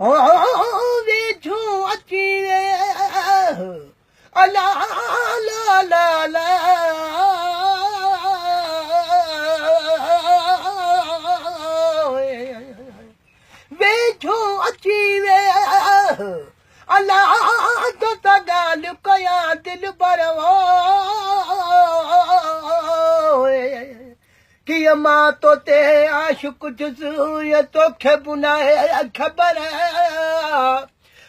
वेझो अची अला ला ला ला वेझो अची अला तो त ॻाल्हि कयां दिल बरवा कीअं मां तो ते आशिक़ जुज़ तोखे बुनाए ख़बर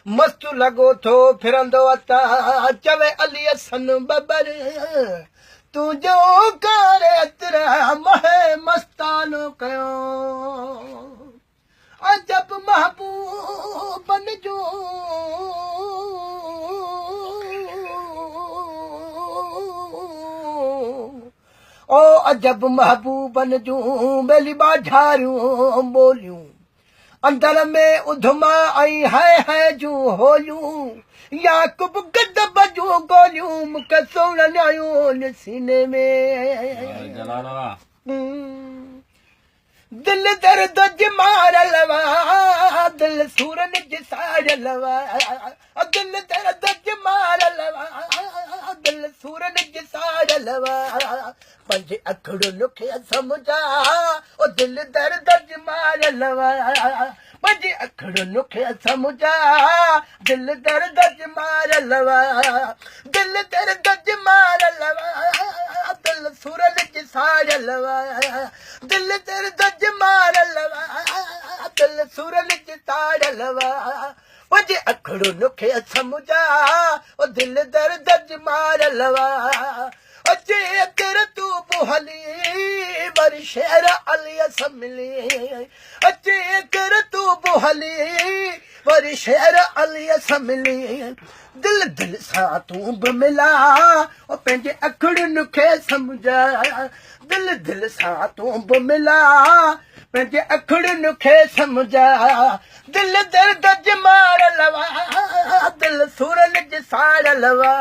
मस्तु लॻो थो फिरंदो अता चवे अली सन बबर तुंहिंजो कारे एतिरा महे मस्तानो कयो अजब महबूबन जो ओ अजब महबूबन जूं बेली बाझारियूं ॿोलियूं अंदर में उधमा ऐं है जूं होलियूं याकूब गदब जूं गोलियूं मूंखे सुहिण न्यायूं सीने में दिल दर्द मारल वा दिल सूरन जी साड़ल वा दिल दर्द मारल वा दिल सूरन जी साड़ल वा पंहिंजे अखड़ुनि खे सम्झा ओ दिल दर्द मारल वा पंहिंजे अखड़ुनि खे सम्झा दिल दर्द मारल वा दिल दर्द मारल वा दिल सूरन जी साड़ल वा दिल दर्द मारल वा दिल सूरन जी साड़ल वा पंहिंजे अखड़ुनि खे सम्झा ओ दिल दर्द मारल वा अचे कर तू हली वरी शेर अली मिली अचे कर तू हली वरी शेर अली मिली दिल दिल सां तूं बि मिला ओ पंहिंजे अखड़ुनि खे सम्झा दिल दिल सां तूं बि मिला पंहिंजे अखड़ुनि खे सम्झा दिल दर्द मारल वा दिल सूरन जी साड़ल वा